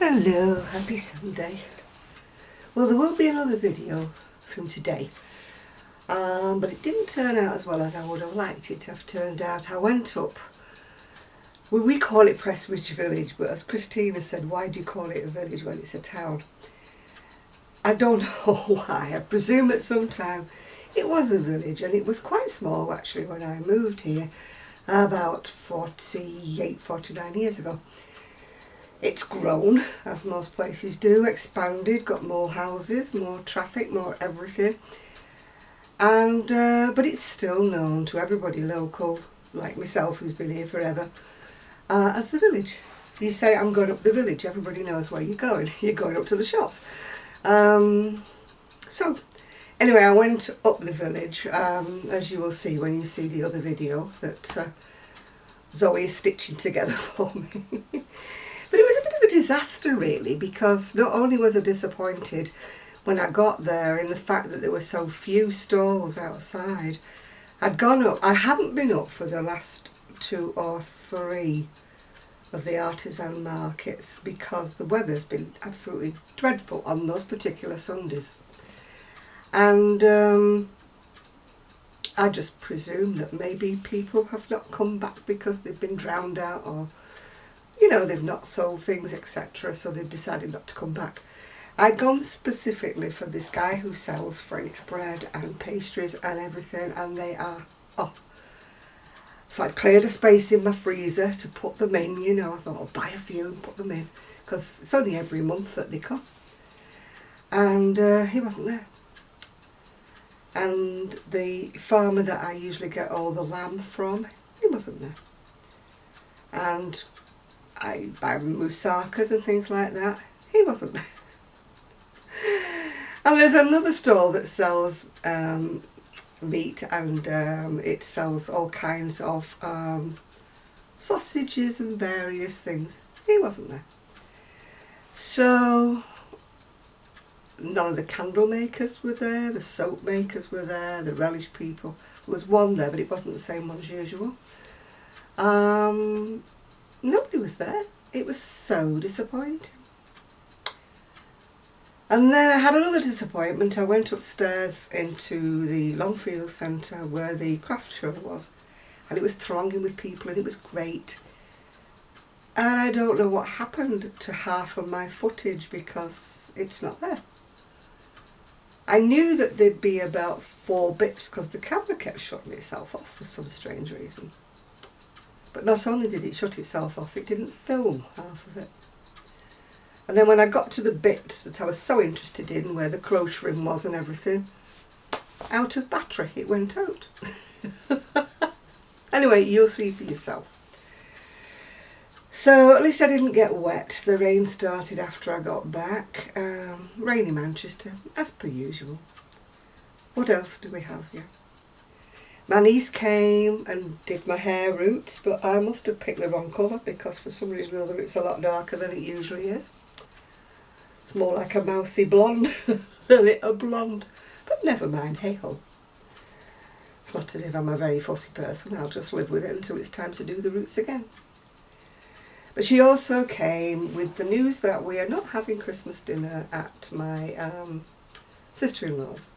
Hello, happy Sunday. Well, there will be another video from today, but it didn't turn out as well as I would have liked it to have turned out. I went up, we call it Prestwich Village, but as Christina said, why do you call it a village when it's a town? I don't know why. I presume at some time it was a village, and it was quite small actually when I moved here about 48, 49 years ago. It's grown, as most places do, expanded, got more houses, more traffic, more everything. And but it's still known to everybody local, like myself who's been here forever, as the village. You say, I'm going up the village, everybody knows where you're going. You're going up to the shops. So, anyway, I went up the village, as you will see when you see the other video that Zoe is stitching together for me. But it was a bit of a disaster really, because not only was I disappointed when I got there in the fact that there were so few stalls outside. I'd gone up, I haven't been up for the last 2 or 3 of the artisan markets because the weather's been absolutely dreadful on those particular Sundays. And I just presume that maybe people have not come back because they've been drowned out, or you know, they've not sold things, etc. So they've decided not to come back. I'd gone specifically for this guy who sells French bread and pastries and everything, and they are, oh. So I'd cleared a space in my freezer to put them in, you know. I thought I'll buy a few and put them in, because it's only every month that they come. And he wasn't there. And the farmer that I usually get all the lamb from, he wasn't there. And I buy moussakas and things like that. He wasn't there. And there's another stall that sells meat, and it sells all kinds of sausages and various things. He wasn't there. So none of the candle makers were there, the soap makers were there, the relish people. There was one there, but it wasn't the same one as usual. Nobody was there. It was so disappointing. And then I had another disappointment. I went upstairs into the Longfield Centre where the craft show was, and it was thronging with people, and it was great. And I don't know what happened to half of my footage because it's not there. I knew that there'd be about 4 bits because the camera kept shutting itself off for some strange reason. But not only did it shut itself off, it didn't film half of it. And then when I got to the bit that I was so interested in, where the crocheting was and everything, out of battery, it went out. Anyway, you'll see for yourself. So at least I didn't get wet. The rain started after I got back. Rain in Manchester, as per usual. What else do we have here? My niece came and did my hair roots, but I must have picked the wrong colour because for some reason or other it's a lot darker than it usually is. It's more like a mousy blonde than a blonde, but never mind, hey ho. It's not as if I'm a very fussy person, I'll just live with it until it's time to do the roots again. But she also came with the news that we are not having Christmas dinner at my sister-in-law's.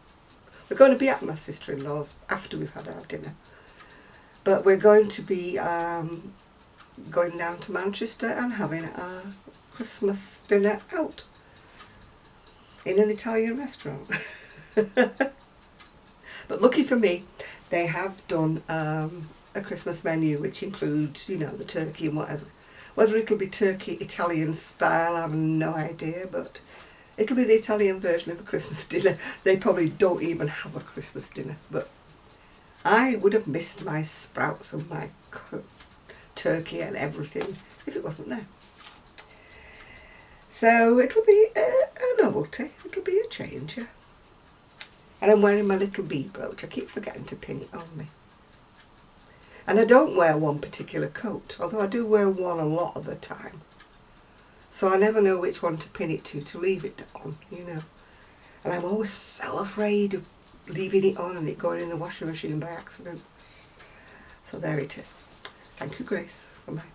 We're going to be at my sister-in-law's after we've had our dinner. But we're going to be going down to Manchester and having our Christmas dinner out in an Italian restaurant. But lucky for me, they have done a Christmas menu which includes, you know, the turkey and whatever. Whether it'll be turkey Italian style, I have no idea, but it'll be the Italian version of a Christmas dinner. They probably don't even have a Christmas dinner, but I would have missed my sprouts and my turkey and everything if it wasn't there. So it'll be a novelty, it'll be a change. Yeah. And I'm wearing my little bead brooch. I keep forgetting to pin it on me. And I don't wear one particular coat, although I do wear one a lot of the time. So I never know which one to pin it to leave it on, you know. And I'm always so afraid of leaving it on and it going in the washing machine by accident. So there it is. Thank you, Grace, for mine.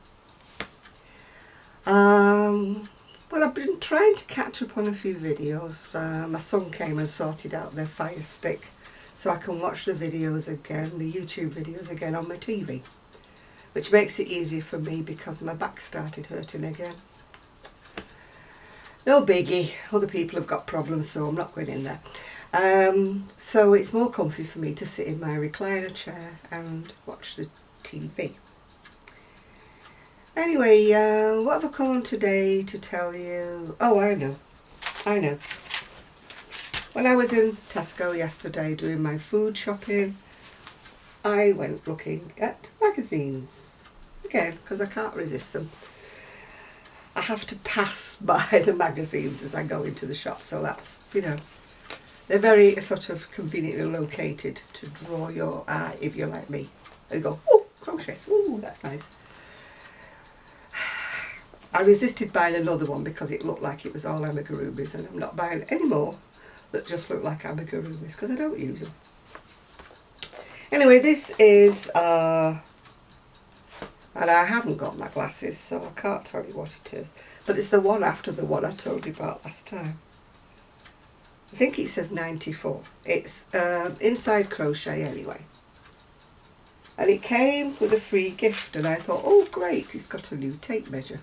Well, I've been trying to catch up on a few videos. My son came and sorted out their Fire Stick, so I can watch the videos again, the YouTube videos again on my TV, which makes it easier for me because my back started hurting again. No biggie, other people have got problems, so I'm not going in there. So it's more comfy for me to sit in my recliner chair and watch the TV. Anyway, what have I come on today to tell you? Oh, I know. When I was in Tesco yesterday doing my food shopping, I went looking at magazines again because I can't resist them. I have to pass by the magazines as I go into the shop, so that's, you know, they're very sort of conveniently located to draw your eye if you're like me. And you go, oh, crochet, oh, that's nice. I resisted buying another one because it looked like it was all amigurumis, and I'm not buying any more that just look like amigurumis because I don't use them. Anyway, this is, and I haven't got my glasses, so I can't tell you what it is, but it's the one after the one I told you about last time. I think it says 94. It's inside crochet anyway. And it came with a free gift, and I thought, oh great, it's got a new tape measure.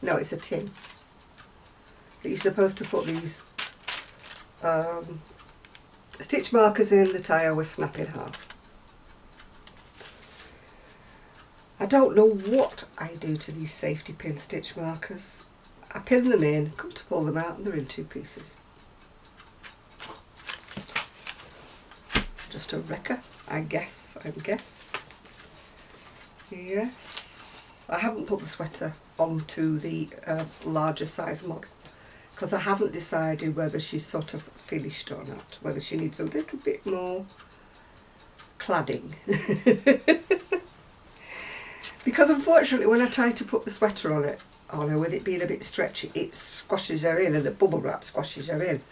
No, it's a tin. But you're supposed to put these stitch markers in that I always snap in half. I don't know what I do to these safety pin stitch markers. I pin them in, come to pull them out, and they're in two pieces. Just a wrecker, I guess. Yes. I haven't put the sweater onto the larger size model because I haven't decided whether she's sort of finished or not, whether she needs a little bit more cladding. Because unfortunately when I try to put the sweater on her with it being a bit stretchy, it squashes her in, and the bubble wrap squashes her in.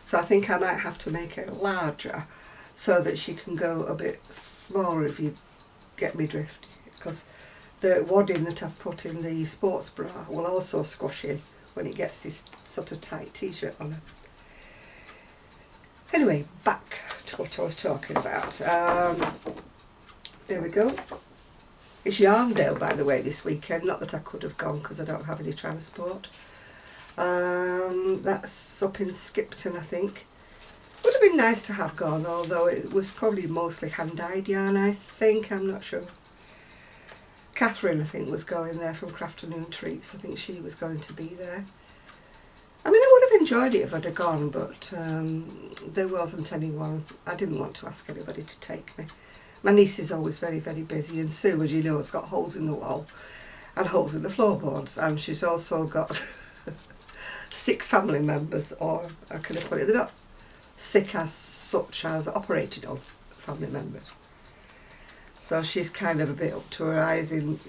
So I think I might have to make her larger so that she can go a bit smaller, if you get me drift, because the wadding that I've put in the sports bra will also squash in when it gets this sort of tight t-shirt on her. Anyway, back to what I was talking about. There we go. It's Yarndale, by the way, this weekend. Not that I could have gone because I don't have any transport. That's up in Skipton, I think. Would have been nice to have gone, although it was probably mostly hand-dyed yarn, I think. I'm not sure. Catherine, I think, was going there from Crafternoon Treats. I think she was going to be there. I mean, I would have enjoyed it if I'd have gone, but there wasn't anyone. I didn't want to ask anybody to take me. My niece is always very, very busy, and Sue, as you know, has got holes in the wall and holes in the floorboards, and she's also got sick family members, or how can I put it, they're not sick as such as operated on family members. So she's kind of a bit up to her eyes in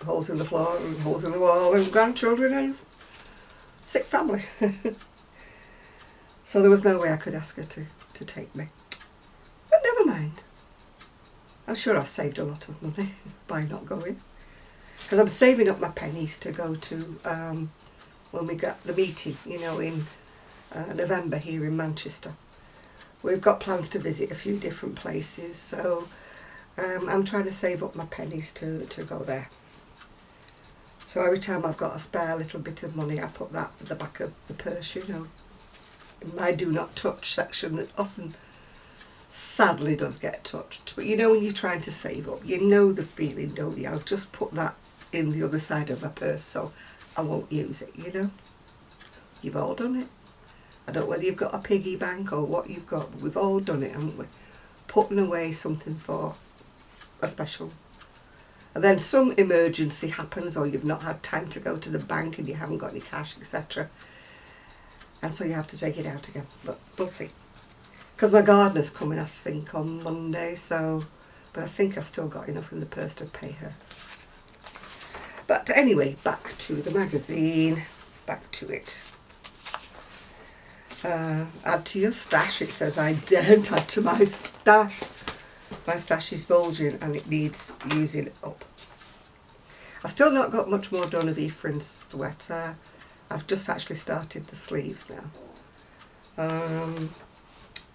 holes in the floor and holes in the wall and grandchildren and sick family. So there was no way I could ask her to take me. But never mind. I'm sure I've saved a lot of money by not going. Because I'm saving up my pennies to go to when we got the meeting, you know, in November here in Manchester. We've got plans to visit a few different places, so I'm trying to save up my pennies to go there. So every time I've got a spare little bit of money, I put that at the back of the purse, you know, in my do not touch section that often sadly does get touched. But you know, when you're trying to save up, you know the feeling, don't you? I'll just put that in the other side of my purse so I won't use it, you know. You've all done it. I don't know whether you've got a piggy bank or what you've got, but we've all done it, haven't we? Putting away something for a special. And then some emergency happens, or you've not had time to go to the bank and you haven't got any cash, etc. And so you have to take it out again. But we'll see. Because my gardener's coming, I think, on Monday, so... But I think I've still got enough in the purse to pay her. But anyway, back to the magazine. Back to it. Add to your stash. It says I daren't add to my stash. My stash is bulging and it needs using up. I've still not got much more done of Ephraim's sweater. I've just actually started the sleeves now.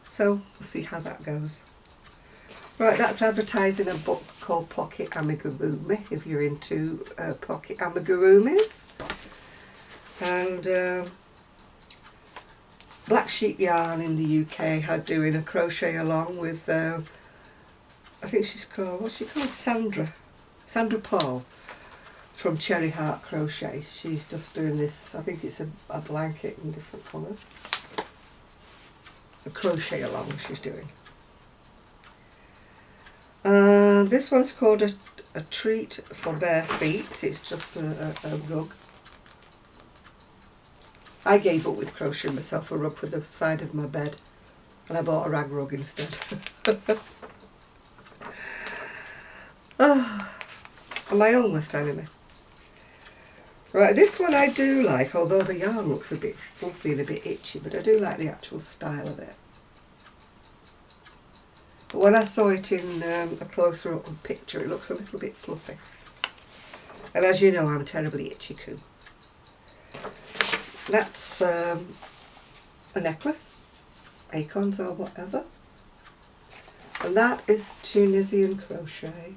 So we'll see how that goes. Right, that's advertising a book called Pocket Amigurumi, if you're into pocket amigurumis. And Black Sheep Yarn in the UK are doing a crochet along with, I think she's called, what's she called? Sandra Paul from Cherry Heart Crochet. She's just doing this, I think it's a blanket in different colours. A crochet along she's doing. This one's called a treat for bare feet. It's just a rug. I gave up with crocheting myself a rug for the side of my bed, and I bought a rag rug instead. Oh, am I almost enemy? Right, this one I do like, although the yarn looks a bit fluffy and a bit itchy, but I do like the actual style of it. But when I saw it in a closer up picture, it looks a little bit fluffy. And as you know, I'm terribly itchy coo. That's a necklace, acorns or whatever. And that is Tunisian crochet.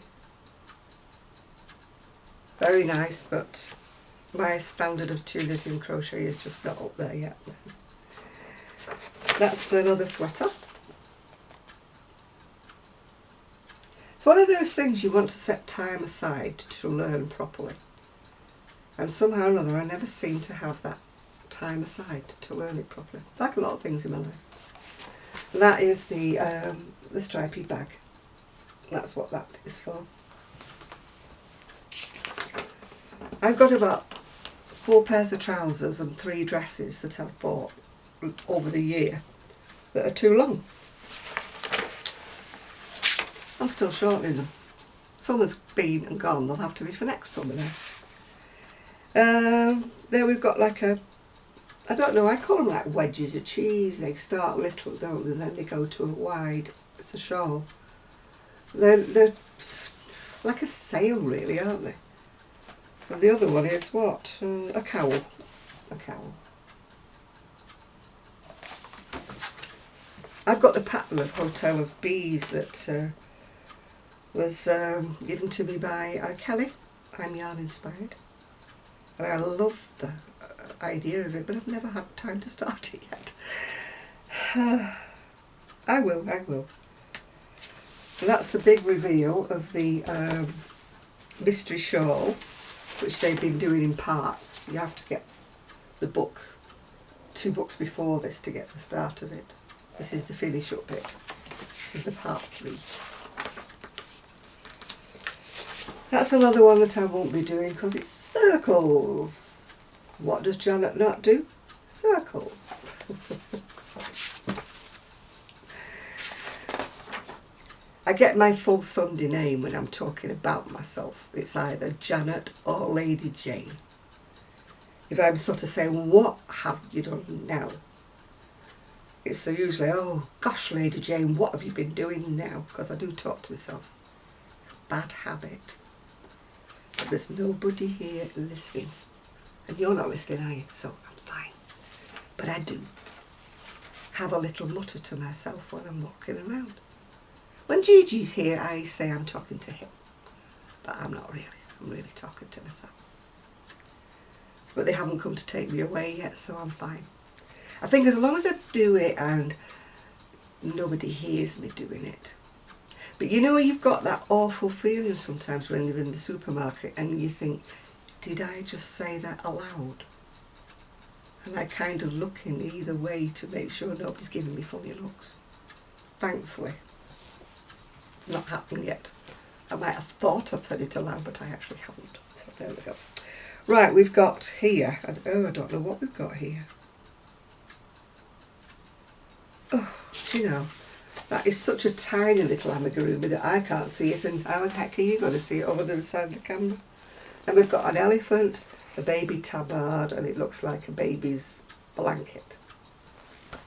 Very nice, but my standard of Tunisian crochet is just not up there yet. That's another sweater. It's one of those things you want to set time aside to learn properly. And somehow or another I never seem to have that time aside to learn it properly. Like a lot of things in my life. And that is the stripy bag. That's what that is for. I've got about 4 pairs of trousers and 3 dresses that I've bought over the year that are too long. I'm still shortening them. Summer's been and gone, they'll have to be for next summer now. There we've got like a, I don't know, I call them like wedges of cheese. They start little, don't they, and then they go to a wide, it's a shawl. They're like a sail really, aren't they? And the other one is what? A cowl. A cowl. I've got the pattern of Hotel of Bees that was given to me by Kelly. I'm yarn inspired. And I love the idea of it, but I've never had time to start it yet. I will. And that's the big reveal of the mystery shawl, which they've been doing in parts. You have to get the book, 2 books before this to get the start of it. This is the finish up bit. This is the part 3. That's another one that I won't be doing because it's circles. What does Janet not do? Circles. I get my full Sunday name when I'm talking about myself. It's either Janet or Lady Jane. If I'm sort of saying, what have you done now? It's so usually, oh gosh, Lady Jane, what have you been doing now? Because I do talk to myself. Bad habit. But there's nobody here listening. And you're not listening, are you? So I'm fine. But I do have a little mutter to myself when I'm walking around. When Gigi's here, I say I'm talking to him. But I'm not really. I'm really talking to myself. But they haven't come to take me away yet, so I'm fine. I think as long as I do it and nobody hears me doing it. But you know, you've got that awful feeling sometimes when you're in the supermarket and you think, did I just say that aloud? And I kind of looking either way to make sure nobody's giving me funny looks. Thankfully, it's not happened yet. I might have thought I've said it aloud, but I actually haven't. So there we go. Right, we've got here, and oh, I don't know what we've got here. Oh, do you know, that is such a tiny little amigurumi that I can't see it, and how the heck are you going to see it over the side of the camera? And we've got an elephant, a baby tabard, and it looks like a baby's blanket.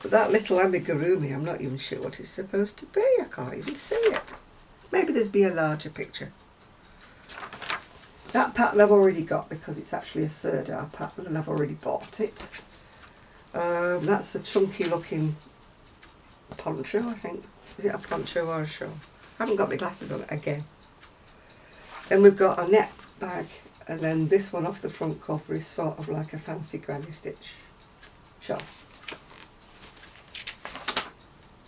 But that little amigurumi, I'm not even sure what it's supposed to be. I can't even see it. Maybe there's be a larger picture. That pattern I've already got because it's actually a Sirdar pattern and I've already bought it. That's a chunky looking poncho, I think. Is it a poncho or a shawl? I haven't got my glasses on it again. Then we've got a net bag, and then this one off the front cover is sort of like a fancy granny stitch shawl.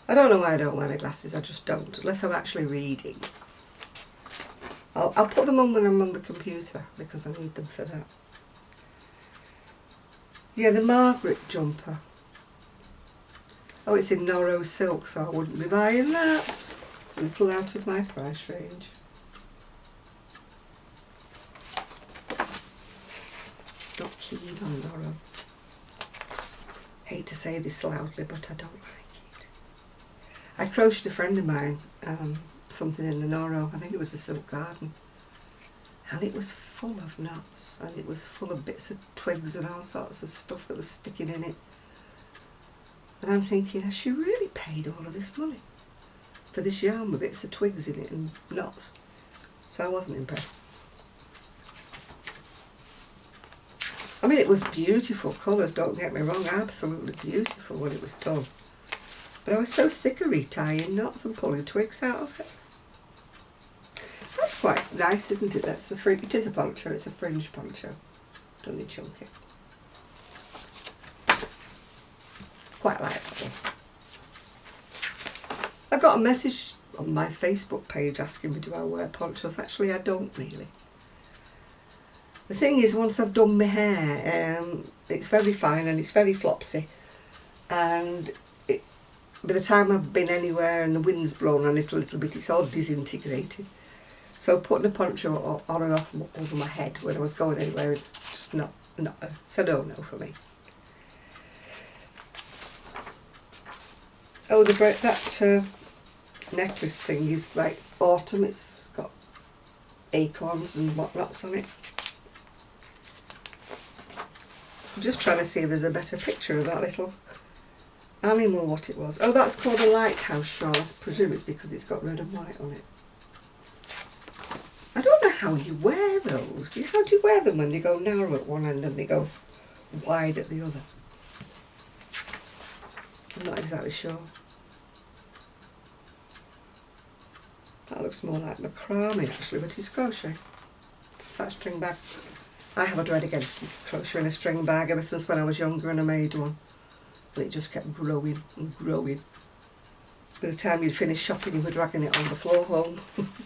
I don't know why I don't wear my glasses, I just don't, unless I'm actually reading. I'll put them on when I'm on the computer because I need them for that. Yeah, the Margaret jumper. Oh, it's in Norro silk, so I wouldn't be buying that. A little out of my price range. Not keen on Norro. Hate to say this loudly, but I don't like it. I crocheted a friend of mine something in the Norro. I think it was the Silk Garden. And it was full of knots, and it was full of bits of twigs and all sorts of stuff that was sticking in it. And I'm thinking, has she really paid all of this money for this yarn with bits of twigs in it and knots? So I wasn't impressed. I mean, it was beautiful colours, don't get me wrong, absolutely beautiful when it was done. But I was so sick of retying knots and pulling twigs out of it. That's quite nice, isn't it? That's the fringe. It is a poncho, it's a fringe poncho. Don't need chunky. Quite like that one. I got a message on my Facebook page asking me do I wear ponchos. Actually, I don't really. The thing is, once I've done my hair, it's very fine and it's very flopsy. And by the time I've been anywhere and the wind's blown on it a little bit, it's all disintegrated. So putting a poncho on and off over my head when I was going anywhere is just not it's a no-no for me. Oh, that necklace thing is like autumn. It's got acorns and whatnots on it. I'm just trying to see if there's a better picture of that little animal, what it was. Oh, that's called a lighthouse shawl. I presume it's because it's got red and white on it. I don't know how you wear those. How do you wear them when they go narrow at one end and they go wide at the other? I'm not exactly sure. That looks more like macrame actually, but it's crochet. It's that string bag. I have a dread against crocheting a string bag ever since when I was younger and I made one. And it just kept growing and growing. By the time you'd finished shopping, you were dragging it on the floor home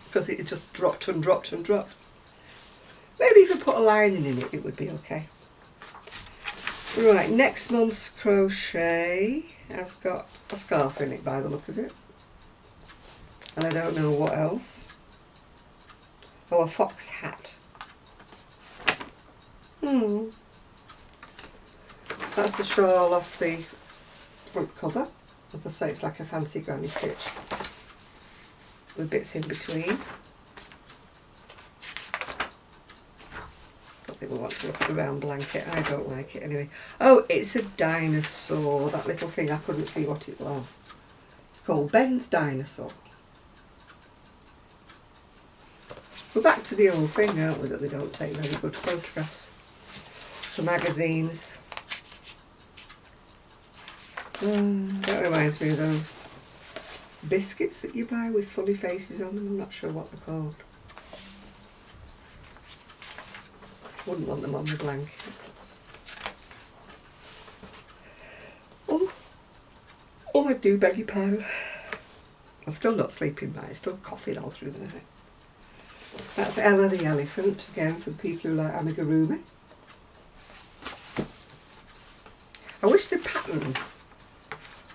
because it just dropped and dropped and dropped. Maybe if I put a lining in it, it would be okay. Right, next month's crochet has got a scarf in it by the look of it. And I don't know what else. Oh, a fox hat. That's the shawl off the front cover. As I say, it's like a fancy granny stitch with bits in between. Don't think we want to look at the round blanket. I don't like it anyway. Oh, it's a dinosaur. That little thing, I couldn't see what it was. It's called Ben's Dinosaur. We're back to the old thing, aren't we, that they don't take very good photographs for magazines. That reminds me of those biscuits that you buy with funny faces on them. I'm not sure what they're called. Wouldn't want them on the blanket. Oh, I do beg your pardon. I'm still not sleeping, but I'm still coughing all through the night. That's Ella the elephant, again for the people who like amigurumi. I wish the patterns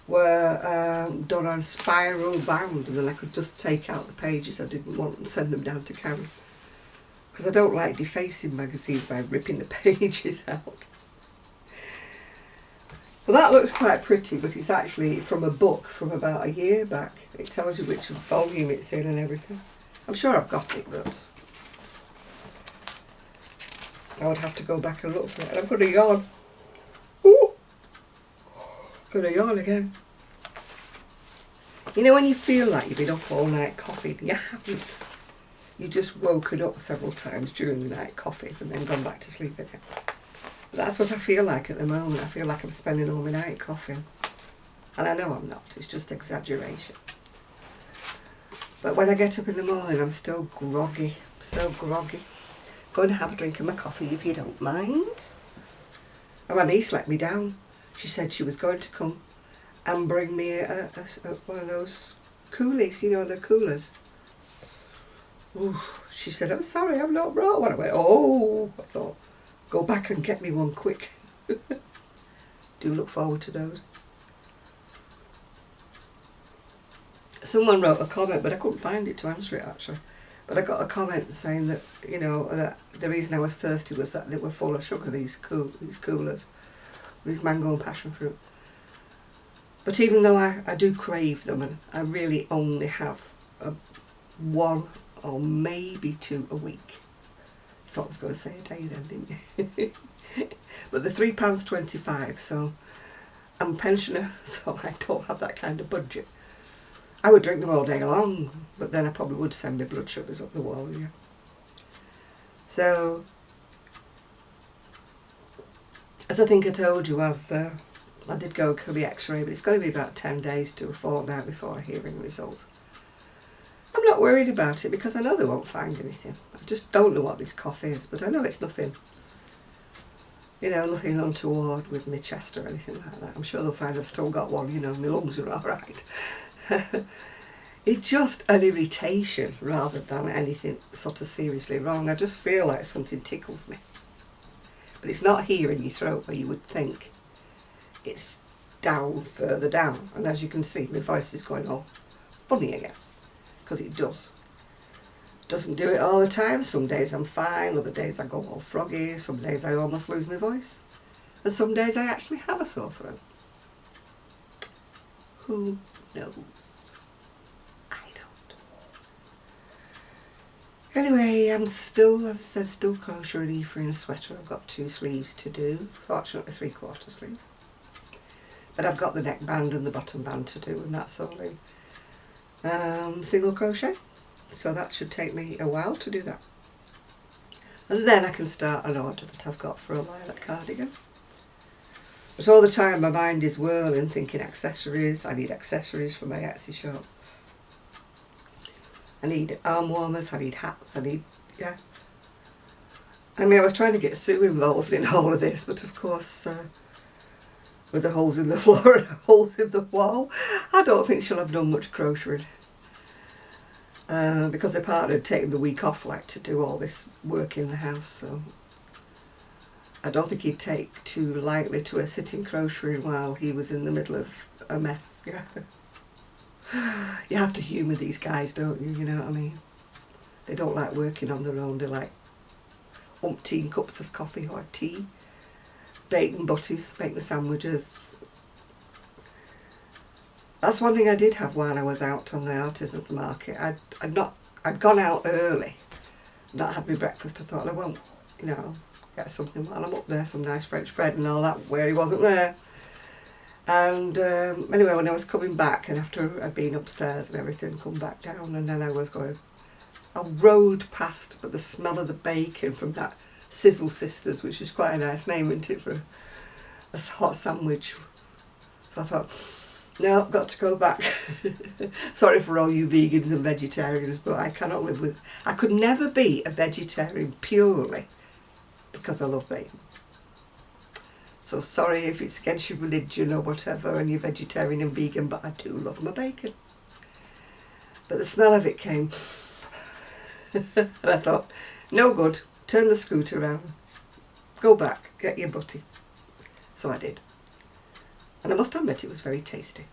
were done on spiral bound and then I could just take out the pages I didn't want and send them down to Karen. Because I don't like defacing magazines by ripping the pages out. Well, that looks quite pretty, but it's actually from a book from about a year back. It tells you which volume it's in and everything. I'm sure I've got it, but I would have to go back and look for it. And I'm going to yawn. Ooh! Going to yawn again. You know when you feel like you've been up all night coughing? You haven't. you just woken up several times during the night coughing and then gone back to sleep again. That's what I feel like at the moment. I feel like I'm spending all my night coughing. And I know I'm not, it's just exaggeration. But when I get up in the morning, I'm still groggy, so groggy. Going to have a drink of my coffee if you don't mind. And my niece let me down. She said she was going to come and bring me one of those coolies, you know, the coolers. Ooh, she said, I'm sorry, I've not brought one. I went, oh, I thought, go back and get me one quick. Do look forward to those. Someone wrote a comment, but I couldn't find it to answer it actually. But I got a comment saying that, you know, that the reason I was thirsty was that they were full of sugar, these coolers, these mango and passion fruit. But even though I do crave them, and I really only have one or maybe two a week. I thought I was going to say a day then, didn't you? But they're £3.25, so I'm a pensioner, so I don't have that kind of budget. I would drink them all day long, but then I probably would send my blood sugars up the wall, yeah. So, as I think I told you, I did go for the x-ray, but it's going to be about 10 days to a fortnight before I hear any results. I'm not worried about it because I know they won't find anything. I just don't know what this cough is, but I know it's nothing, you know, nothing untoward with my chest or anything like that. I'm sure they'll find I've still got one, you know, my lungs are alright. It's just an irritation rather than anything sort of seriously wrong. I just feel like something tickles me. But it's not here in your throat where you would think. It's down, further down. And as you can see, my voice is going all funny again. Because it does. Doesn't do it all the time. Some days I'm fine, other days I go all froggy, some days I almost lose my voice. And some days I actually have a sore throat. Who knows? I don't. Anyway, I'm still, as I said, still crocheting for a sweater. I've got 2 sleeves to do, fortunately 3/4 sleeves. But I've got the neckband and the bottom band to do, and that's all in single crochet. So that should take me a while to do that. And then I can start an order that I've got for a lilac cardigan. But all the time my mind is whirling, thinking accessories. I need accessories for my Etsy shop. I need arm warmers, I need hats, I need, yeah. I mean, I was trying to get Sue involved in all of this, but of course, with the holes in the floor and the holes in the wall, I don't think she'll have done much crocheting. Because her partner had taken the week off, like, to do all this work in the house, so I don't think he'd take too lightly to her sitting crocheting while he was in the middle of a mess, yeah. You have to humour these guys, don't you? You know what I mean? They don't like working on their own. They like umpteen cups of coffee or tea, baking butties, making the sandwiches. That's one thing I did have while I was out on the artisans market. I'd gone out early, not had my breakfast. I thought I won't, you know, get something while I'm up there, some nice French bread and all that, where he wasn't there. And anyway, when I was coming back, and after I'd been upstairs and everything, come back down, and then I was going, I rode past, but the smell of the bacon from that Sizzle Sisters, which is quite a nice name, isn't it, for a hot sandwich. So I thought, no, I've got to go back. Sorry for all you vegans and vegetarians, but I cannot live with, I could never be a vegetarian purely because I love bacon. So sorry if it's against your religion or whatever and you're vegetarian and vegan, but I do love my bacon. But the smell of it came and I thought, no good, turn the scooter around, go back, get your butty. So I did. And I must admit it was very tasty.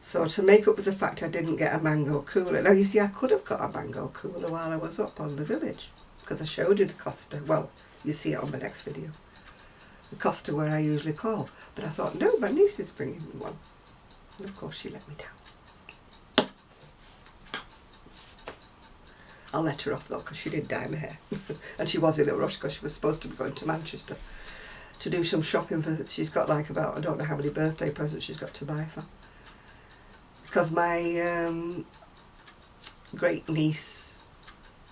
So to make up with the fact I didn't get a mango cooler, now you see I could have got a mango cooler while I was up on the village, because I showed you the Costa, well, you see it on the next video. The Costa where I usually call, but I thought, no, my niece is bringing me one, and of course she let me down. I'll let her off though, because she did dye my hair and she was in a rush because she was supposed to be going to Manchester to do some shopping for, she's got like about, I don't know how many birthday presents she's got to buy for, because my great niece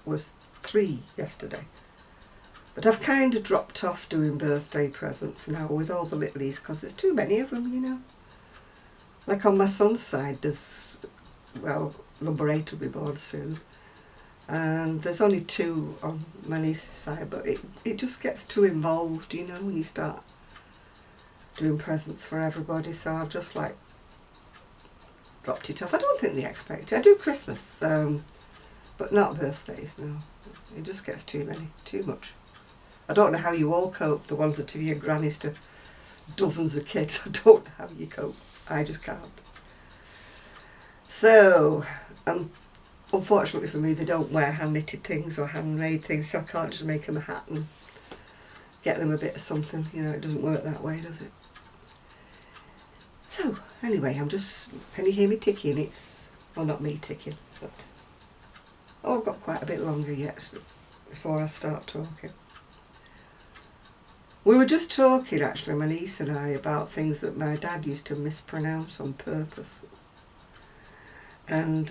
was 3 yesterday. But I've kind of dropped off doing birthday presents now with all the littlies because there's too many of them, you know. Like on my son's side, there's, well, number 8 will be born soon. And there's only 2 on my niece's side, but it just gets too involved, you know, when you start doing presents for everybody. So I've just like dropped it off. I don't think they expect it. I do Christmas, but not birthdays, no. It just gets too many, too much. I don't know how you all cope, the ones that are your grannies to dozens of kids. I don't know how you cope. I just can't. So, unfortunately for me, they don't wear hand-knitted things or handmade things, so I can't just make them a hat and get them a bit of something. You know, it doesn't work that way, does it? So, anyway, can you hear me ticking? Well, not me ticking, but I've got quite a bit longer yet before I start talking. We were just talking, actually, my niece and I, about things that my dad used to mispronounce on purpose. And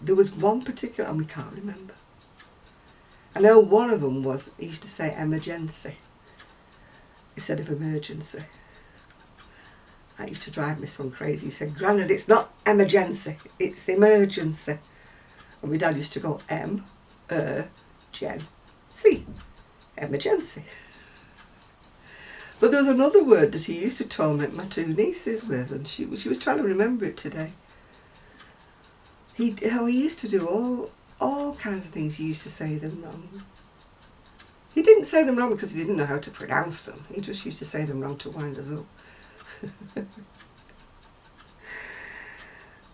there was one particular, and we can't remember. I know one of them was, he used to say emergency instead of emergency. That used to drive my son crazy. He said, "Granddad, it's not emergency, it's emergency." And my dad used to go, M-E-R-G-E-N-C, emergency. But there was another word that he used to torment my 2 nieces with, and she was trying to remember it today. He used to do all kinds of things. He used to say them wrong. He didn't say them wrong because he didn't know how to pronounce them. He just used to say them wrong to wind us up.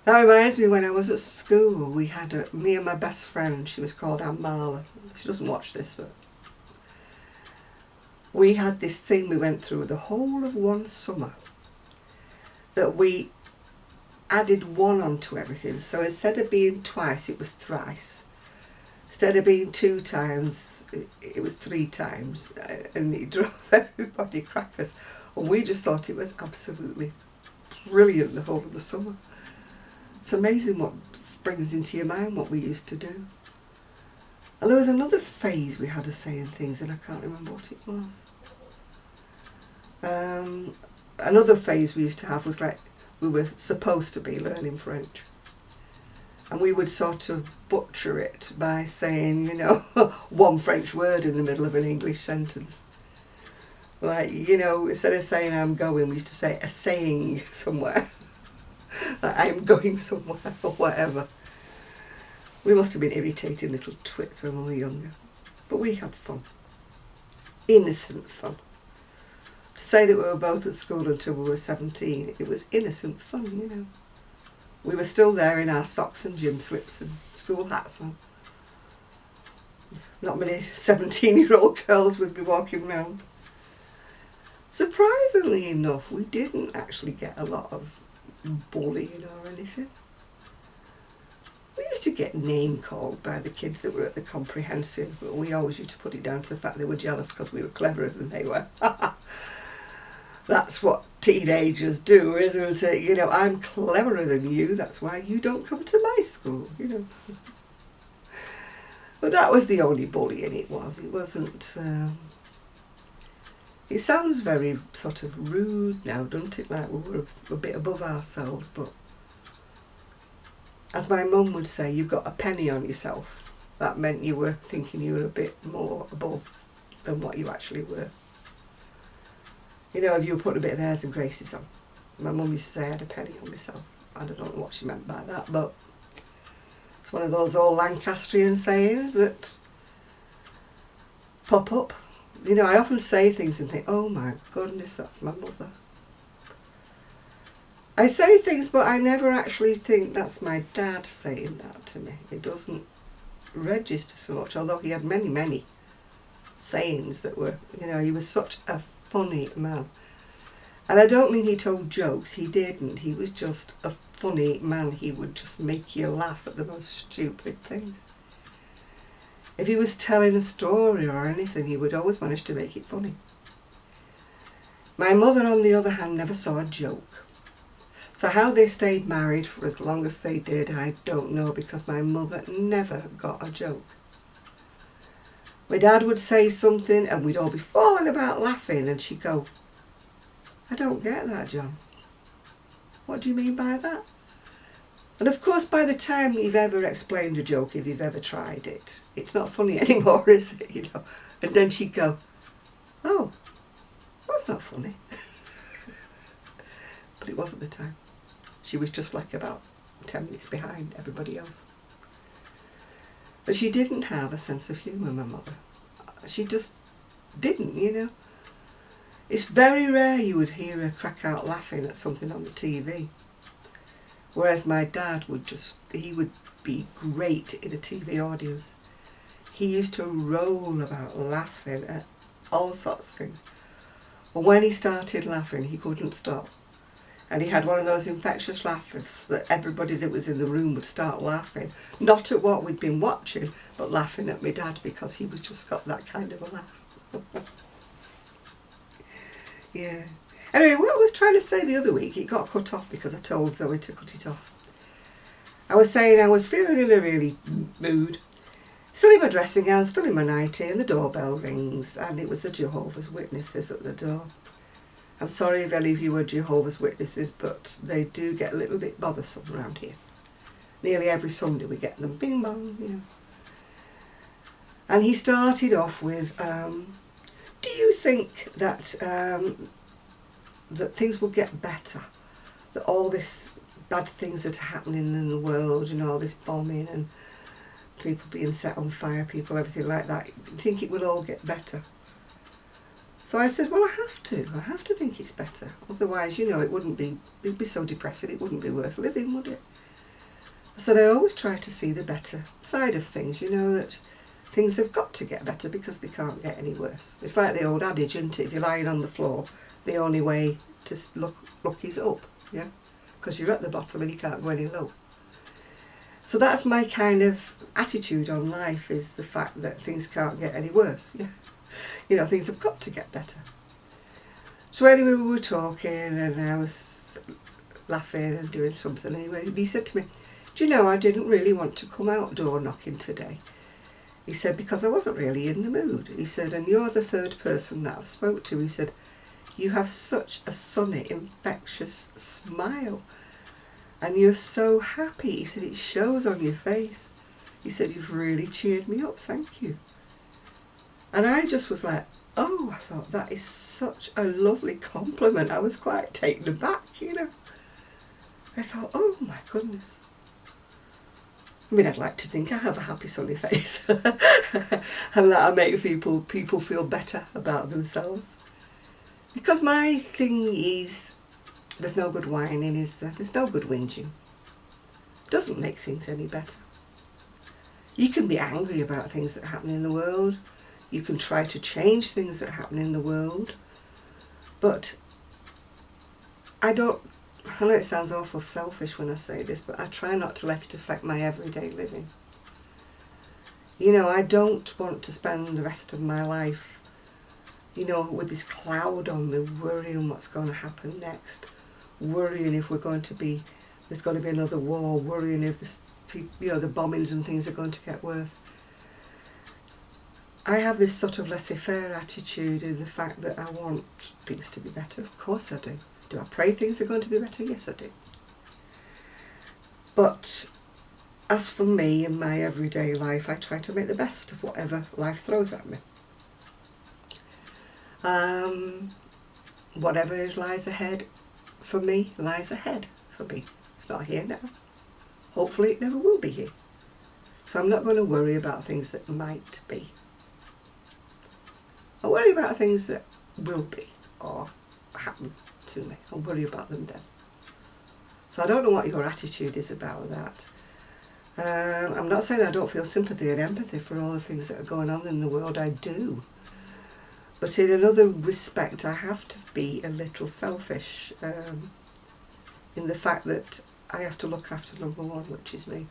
That reminds me, when I was at school, we had me and my best friend. She was called Aunt Marla. She doesn't watch this, but we had this thing we went through the whole of one summer, that we added 1 onto everything. So instead of being twice, it was thrice. Instead of being 2 times, it was 3 times. And it drove everybody crackers. And we just thought it was absolutely brilliant the whole of the summer. It's amazing what springs into your mind, what we used to do. And there was another phase we had of saying things, and I can't remember what it was. Another phase we used to have was like, we were supposed to be learning French. And we would sort of butcher it by saying, you know, one French word in the middle of an English sentence. Like, you know, instead of saying I'm going, we used to say a saying somewhere. Like, I'm going somewhere, or whatever. We must have been irritating little twits when we were younger. But we had fun. Innocent fun. To say that we were both at school until we were 17, it was innocent fun, you know. We were still there in our socks and gym slips and school hats on. Not many 17-year-old girls would be walking around. Surprisingly enough, we didn't actually get a lot of bullying or anything. We used to get name called by the kids that were at the comprehensive, but we always used to put it down to the fact they were jealous because we were cleverer than they were. That's what teenagers do, isn't it? You know, I'm cleverer than you, that's why you don't come to my school, you know. But that was the only bullying it was. It wasn't... It sounds very sort of rude now, doesn't it? Like we were a bit above ourselves, but as my mum would say, you've got a penny on yourself. That meant you were thinking you were a bit more above than what you actually were. You know, if you were putting a bit of airs and graces on. My mum used to say I had a penny on myself. I don't know what she meant by that, but it's one of those old Lancastrian sayings that pop up. You know, I often say things and think, oh my goodness, that's my mother. I say things, but I never actually think that's my dad saying that to me. It doesn't register so much, although he had many, many sayings that were, you know, he was such a funny man. And I don't mean he told jokes, he didn't. He was just a funny man. He would just make you laugh at the most stupid things. If he was telling a story or anything, he would always manage to make it funny. My mother, on the other hand, never saw a joke. So how they stayed married for as long as they did, I don't know, because my mother never got a joke. My dad would say something and we'd all be falling about laughing, and she'd go, I don't get that, John. What do you mean by that? And of course, by the time you've ever explained a joke, if you've ever tried it, it's not funny anymore, is it? You know. And then she'd go, oh, that's not funny. But it wasn't the time. She was just like about 10 minutes behind everybody else. But she didn't have a sense of humour, my mother. She just didn't, you know. It's very rare you would hear her crack out laughing at something on the TV. Whereas my dad he would be great in a TV audience. He used to roll about laughing at all sorts of things. But when he started laughing, he couldn't stop. And he had one of those infectious laughs that everybody that was in the room would start laughing. Not at what we'd been watching, but laughing at my dad, because he was just got that kind of a laugh. Yeah. Anyway, what I was trying to say the other week, it got cut off because I told Zoe to cut it off. I was saying I was feeling in a really mood. Still in my dressing gown, still in my nightie, and the doorbell rings, and it was the Jehovah's Witnesses at the door. I'm sorry if any of you are Jehovah's Witnesses, but they do get a little bit bothersome around here. Nearly every Sunday we get them, bing bong, you know. And he started off with, do you think that that things will get better? That all this bad things that are happening in the world, you know, all this bombing and people being set on fire, people, everything like that, do you think it will all get better? So I said, well, I have to think it's better. Otherwise, you know, it'd be so depressing, it wouldn't be worth living, would it? I said, I always try to see the better side of things, you know, that things have got to get better because they can't get any worse. It's like the old adage, isn't it? If you're lying on the floor, the only way to look is up, yeah? Because you're at the bottom and you can't go any lower. So that's my kind of attitude on life, is the fact that things can't get any worse, yeah? You know, things have got to get better. So anyway, we were talking and I was laughing and doing something. Anyway, he said to me, do you know, I didn't really want to come out door knocking today. He said, because I wasn't really in the mood. He said, and you're the third person that I've spoke to. He said, you have such a sunny, infectious smile. And you're so happy. He said, it shows on your face. He said, you've really cheered me up, thank you. And I just was like, oh, I thought that is such a lovely compliment. I was quite taken aback, you know. I thought, oh my goodness. I mean, I'd like to think I have a happy, sunny face and that I make people feel better about themselves. Because my thing is, there's no good whining, is there? There's no good whinging. It doesn't make things any better. You can be angry about things that happen in the world. You can try to change things that happen in the world. But I know it sounds awful selfish when I say this, but I try not to let it affect my everyday living. You know, I don't want to spend the rest of my life, you know, with this cloud on me, worrying what's going to happen next, worrying if there's going to be another war, worrying if the bombings and things are going to get worse. I have this sort of laissez-faire attitude in the fact that I want things to be better. Of course I do. Do I pray things are going to be better? Yes, I do. But as for me in my everyday life, I try to make the best of whatever life throws at me. Whatever lies ahead for me, lies ahead for me. It's not here now. Hopefully it never will be here. So I'm not going to worry about things that might be. I'll worry about things that will be or happen to me. I'll worry about them then. So I don't know what your attitude is about that. I'm not saying I don't feel sympathy and empathy for all the things that are going on in the world. I do. But in another respect, I have to be a little selfish in the fact that I have to look after number one, which is me.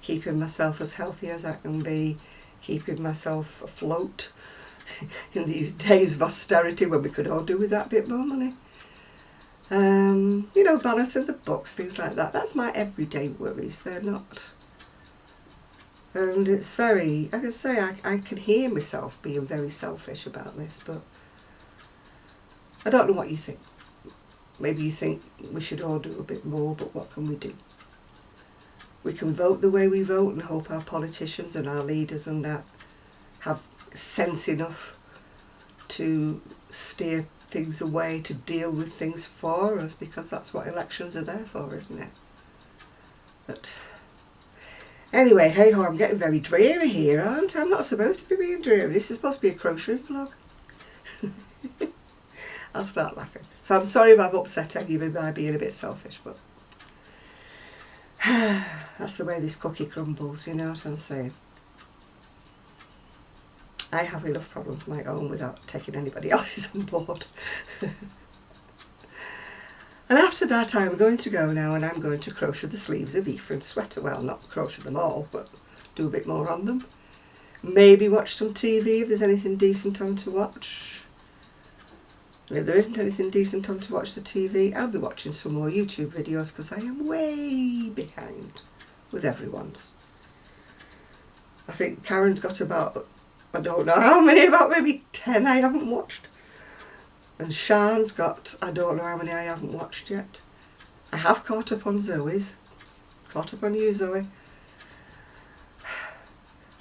Keeping myself as healthy as I can be, keeping myself afloat in these days of austerity when we could all do with that bit more money. You know, balancing the books, things like that. That's my everyday worries. They're not. And it's very, I can say, I can hear myself being very selfish about this, but I don't know what you think. Maybe you think we should all do a bit more, but what can we do? We can vote the way we vote and hope our politicians and our leaders and that have sense enough to steer things away, to deal with things for us, because that's what elections are there for, isn't it? But anyway, hey ho, I'm getting very dreary here, aren't I? I'm not supposed to be being dreary. This is supposed to be a crochet vlog. I'll start laughing. So I'm sorry if I've upset any of you by being a bit selfish, but that's the way this cookie crumbles, you know what I'm saying? I have enough problems of my own without taking anybody else's on board. And after that I'm going to go now and I'm going to crochet the sleeves of Ephraim's sweater. Well, not crochet them all, but do a bit more on them. Maybe watch some TV if there's anything decent on to watch. And if there isn't anything decent on to watch the TV, I'll be watching some more YouTube videos because I am way behind with everyone's. I think Karen's got about, I don't know how many, about maybe 10 I haven't watched. And Sian's got, I don't know how many I haven't watched yet. I have caught up on Zoe's. Caught up on you, Zoe.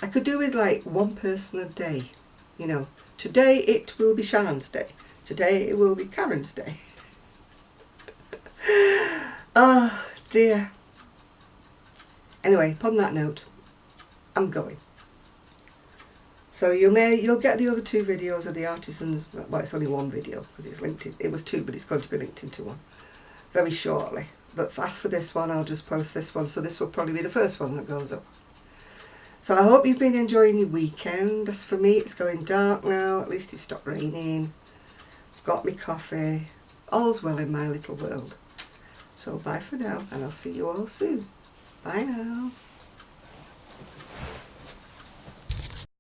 I could do with like one person a day. You know, today it will be Sian's day. Today it will be Karen's day. Oh dear. Anyway, upon that note, I'm going. So you'll get the other two videos of the artisans. Well, it's only one video because it's linked in, it was two, but it's going to be linked into one very shortly. But as for this one, I'll just post this one. So this will probably be the first one that goes up. So I hope you've been enjoying your weekend. As for me, it's going dark now. At least it stopped raining. Got me coffee. All's well in my little world. So bye for now, and I'll see you all soon. Bye now.